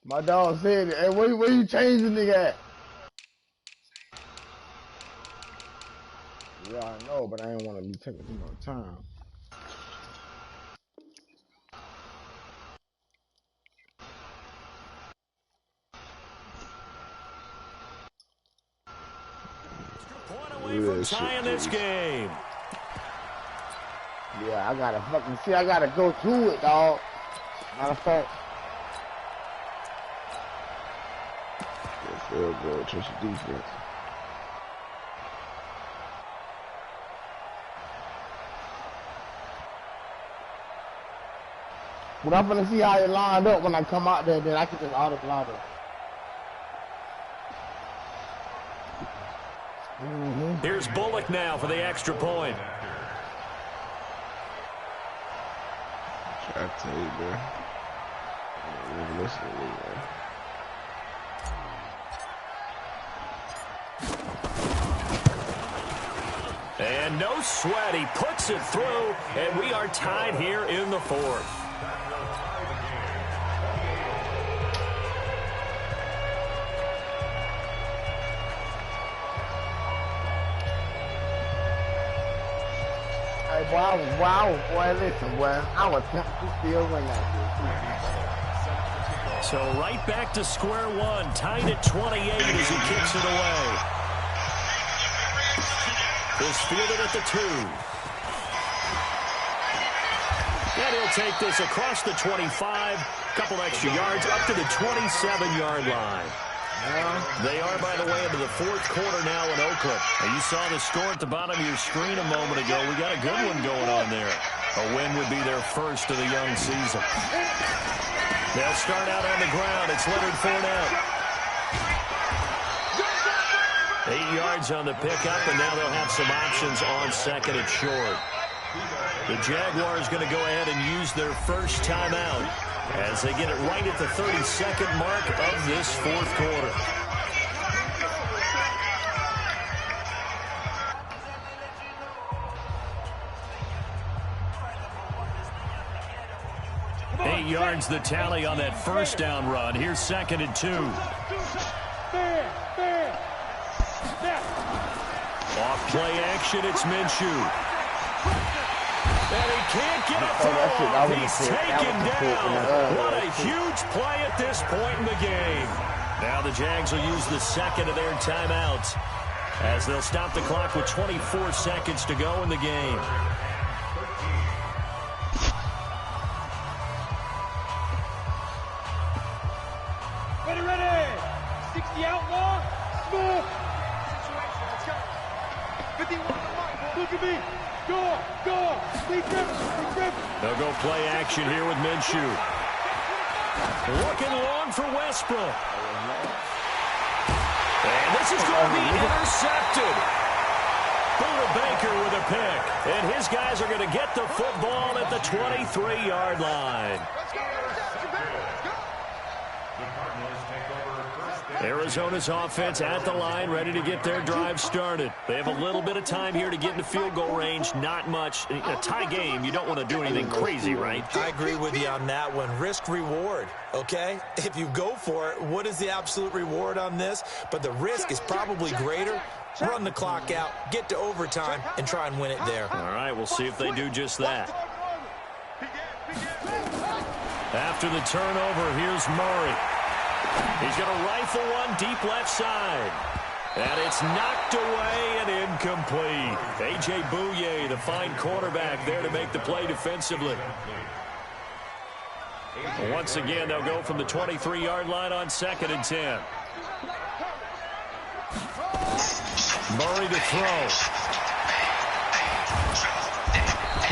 My dog said, hey, where you changing nigga at? Yeah, I know, but I ain't want to be taking too much time. Point away from tying this game. Yeah, I gotta fucking see. I gotta go to it, dog. Matter of fact. Field goal, trust the defense. But I'm gonna see how it lined up when I come out there, then I can just auto-fly it. Here's Bullock now for the extra point. I tell you, bro. Never listen to me, man. And no sweat, he puts it through, and we are tied here in the fourth. Hey, boy, listen, boy, I was tempted to still win that shit. So right back to square one, tied at 28 as he kicks it away. Is fielded at the 2. And he'll take this across the 25. Couple extra yards up to the 27-yard line. They are, by the way, into the fourth quarter now in Oakland. And you saw the score at the bottom of your screen a moment ago. We got a good one going on there. A win would be their first of the young season. They'll start out on the ground. It's Leonard Fournette. 8 yards on the pickup, and now they'll have some options on second and short. The Jaguars going to go ahead and use their first timeout as they get it right at the 32nd mark of this fourth quarter. Eight yards the tally on that first down run. Here's second and 2. Off play action, it's Minshew. And he can't get a throw off. He's taken down. What a huge play at this point in the game. Now the Jags will use the second of their timeouts as they'll stop the clock with 24 seconds to go in the game. Ready. 60 outlaw. Smooth. Look at me. Go. They'll go play action here with Minshew. Looking long for Westbrook. And this is going to be intercepted. Buda Baker with a pick. And his guys are going to get the football at the 23-yard line. Arizona's offense at the line, ready to get their drive started. They have a little bit of time here to get into field goal range, not much. In a tie game, you don't want to do anything crazy, right? I agree with you on that one. Risk-reward, okay? If you go for it, what is the absolute reward on this? But the risk is probably greater. Run the clock out, get to overtime, and try and win it there. All right, we'll see if they do just that. After the turnover, here's Murray. He's going to rifle one deep left side. And it's knocked away and incomplete. A.J. Bouye, the fine quarterback, there to make the play defensively. Once again, they'll go from the 23-yard line on second and 10. Murray to throw.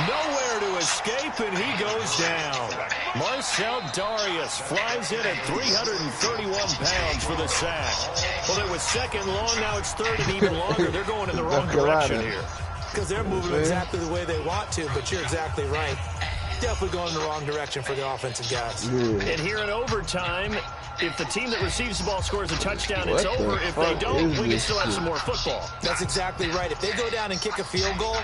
Nowhere to escape, and he goes down. Marcel Darius flies in at 331 pounds for the sack. Well, it was second long, now it's third and even longer. They're going in the wrong direction here. Because they're moving exactly the way they want to, but you're exactly right. Definitely going in the wrong direction for the offensive guys. And here in overtime, if the team that receives the ball scores a touchdown, it's over. If they don't, we can still have some more football. That's exactly right. If they go down and kick a field goal,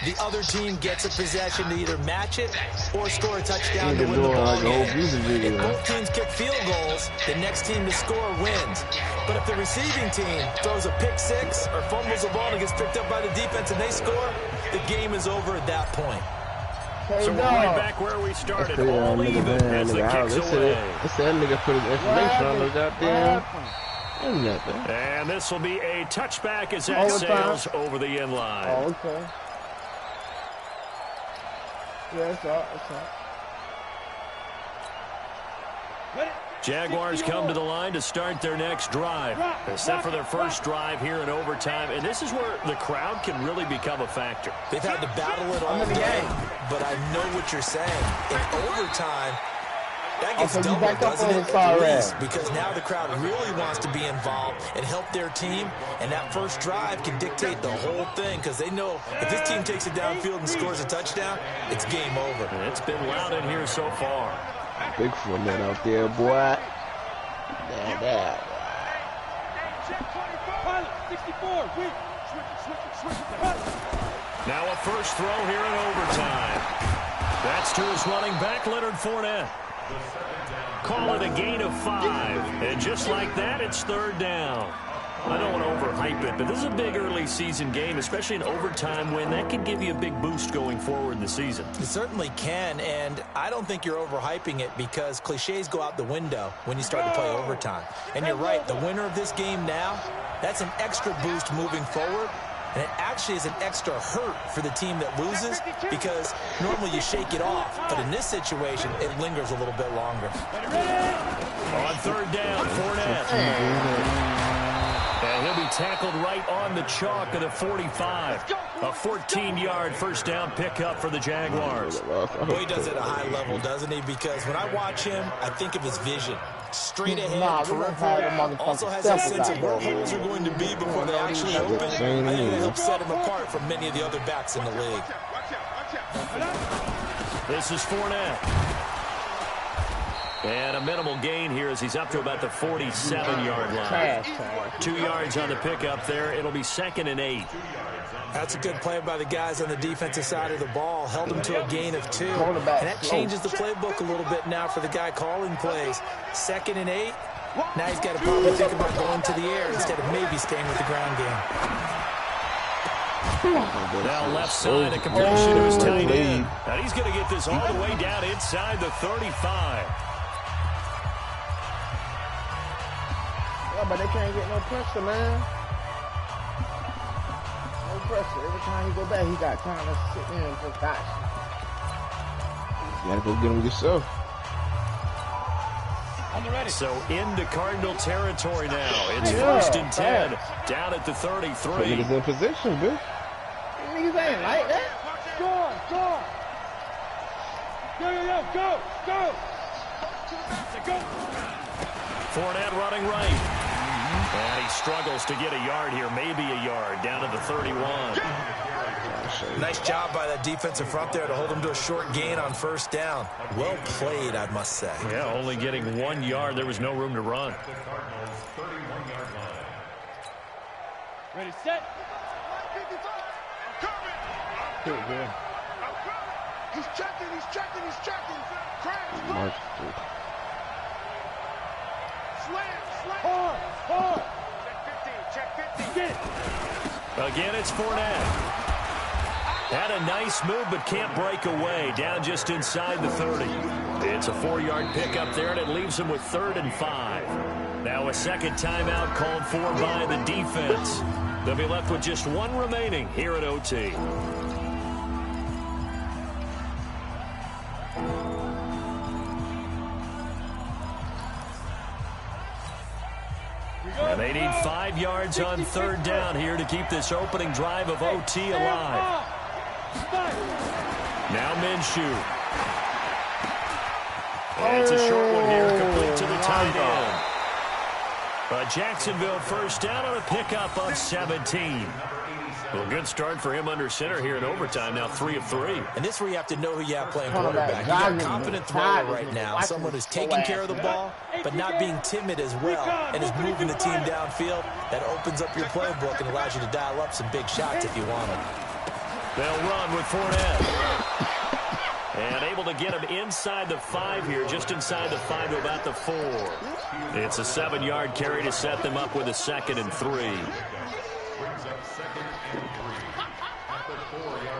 the other team gets a possession to either match it or score a touchdown to win the ball game. If both teams kick field goals, the next team to score wins. But if the receiving team throws a pick six or fumbles the ball and gets picked up by the defense and they score, the game is over at that point. So we're right back where we started. All even as the kicks away. That nigga put his information on the goddamn. And this will be a touchback as that sails over the end line. Oh, okay. Yeah, it's up. Jaguars come to the line to start their next drive. They're set for their first drive here in overtime, and this is where the crowd can really become a factor. They've had to battle it all day, but I know what you're saying. In overtime, that gets double, doesn't it? At least, because now the crowd really wants to be involved and help their team, and that first drive can dictate the whole thing because they know if this team takes it downfield and scores a touchdown, it's game over. And it's been loud in here so far. Big footman out there, boy. That. Now a first throw here in overtime. That's to his running back, Leonard Fournette. Call it a gain of 5. And just like that, it's third down. I don't want to overhype it, but this is a big early season game, especially an overtime win. That can give you a big boost going forward in the season. It certainly can, and I don't think you're overhyping it because cliches go out the window when you start to play overtime. And you're right, the winner of this game now, that's an extra boost moving forward, and it actually is an extra hurt for the team that loses because normally you shake it off, but in this situation, it lingers a little bit longer. On third down, Fournette. And he'll be tackled right on the chalk of the 45. A 14-yard first down pickup for the Jaguars. Boy, he does it at a high level, doesn't he? Because when I watch him, I think of his vision. Straight ahead, peripheral, also has a sense of where holes are going to be before they actually open. I think it helps set him apart from many of the other backs in the league. This is Fournette. And a minimal gain here as he's up to about the 47-yard line. 2 yards on the pickup there. It'll be 2nd and 8. That's a good play by the guys on the defensive side of the ball. Held him to a gain of 2. And that changes the playbook a little bit now for the guy calling plays. 2nd and 8. Now he's got to probably think about going to the air instead of maybe staying with the ground game. Now left side, a completion to his tight end. And he's going to get this all the way down inside the 35. Yeah, but they can't get no pressure, man. No pressure. Every time he go back, he got time to sit there and just watch. You gotta go get him yourself. So into Cardinal territory now. It's 1st and 10. Down at the 33. Niggas in position, bitch. Niggas ain't like that. Score! Go! Fournette running right. And he struggles to get a yard here, maybe a yard, down to the 31. Nice job by that defensive front there to hold him to a short gain on first down. Well played, I must say. Yeah, only getting 1 yard. There was no room to run. Ready, set. He's checking. Crash. Hard. Check 15. Get it. Again, it's Fournette. Had a nice move, but can't break away. Down just inside the 30. It's a 4-yard pickup there, and it leaves him with 3rd and 5. Now a second timeout called for by the defense. They'll be left with just 1 remaining here at OT. And they need 5 yards on third down here to keep this opening drive of OT alive. Now Minshew. And it's a short one here, complete to the tight end. A Jacksonville first down on a pickup of 17. Well, good start for him under center here in overtime. Now 3 of 3. And this is where you have to know who you have playing quarterback. You got a confident thrower right now, someone who's taking care of the ball, but not being timid as well, and is moving the team downfield. That opens up your playbook and allows you to dial up some big shots if you want them. They'll run with Fournette. And able to get him inside the 5 here, just inside the 5 to about the 4. It's a 7-yard carry to set them up with a 2nd and 3.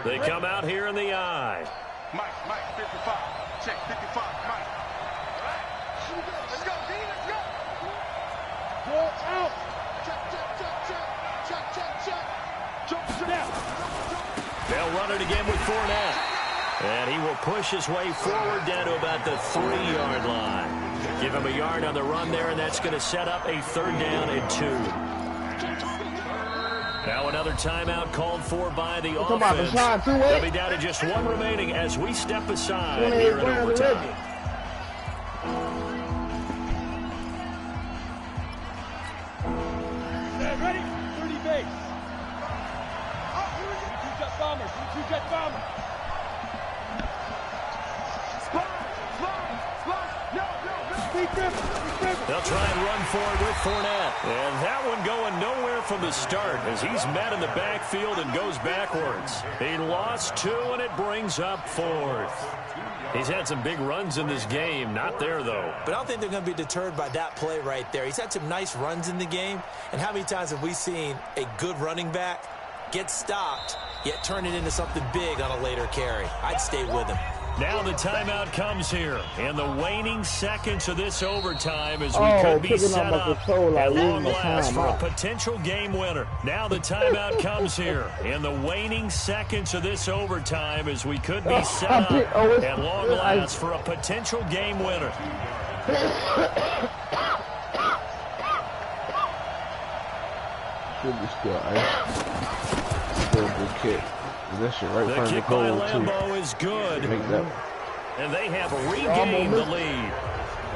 They come out here in the I. Mike, 55. Check, 55, Mike. Let's go, D, let's go. Go out. Check. They'll run it again with Fournette. And he will push his way forward down to about the 3-yard line. Give him a yard on the run there, and that's going to set up a 3rd down and 2. Now another timeout called for by the offense. They'll be down to just 1 remaining as we step aside here in overtime. Ready? 30 base. 2-jet bombers. 2-jet bombers. They'll try and run forward with Fournette. And that one going nowhere from the start as he's met in the backfield and goes backwards. He lost 2, and it brings up 4th. He's had some big runs in this game. Not there, though. But I don't think they're going to be deterred by that play right there. He's had some nice runs in the game. And how many times have we seen a good running back get stopped, yet turn it into something big on a later carry? I'd stay with him. Now the timeout comes here in the waning seconds of this overtime as we could be set up at long last for a potential game winner. Now the timeout comes here in the waning seconds of this overtime as we could be set up at long last for a potential game winner. Should be still ice. Still a good kick. That shit right the kick by Lambeau is good. And they have regained the lead.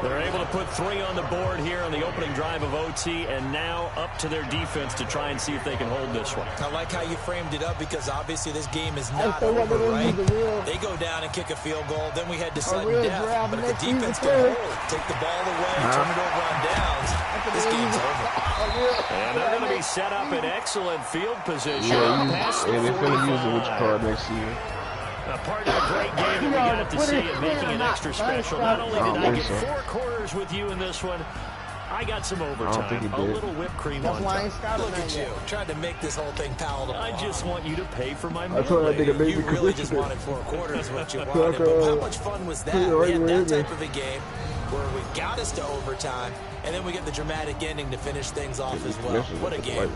They're able to put 3 on the board here on the opening drive of OT, and now up to their defense to try and see if they can hold this one. I like how you framed it up because obviously this game is not over, right? They go down and kick a field goal, then we head to sudden death. But if the defense can hold, take the ball away, turn it over on downs, this game's over. And they're going to be set up in excellent field position. And they're going to use it with your card next year. Part of a great game that we got to see and making it extra special. Not only did I get 4 quarters with you in this one, I got some overtime, a little whipped cream on top. Look at you, trying to make this whole thing palatable. I just want you to pay for my meal. You really just wanted 4 quarters, what you wanted. But how much fun was that? We had that type of a game where we got us to overtime, and then we get the dramatic ending to finish things off as well. What a game.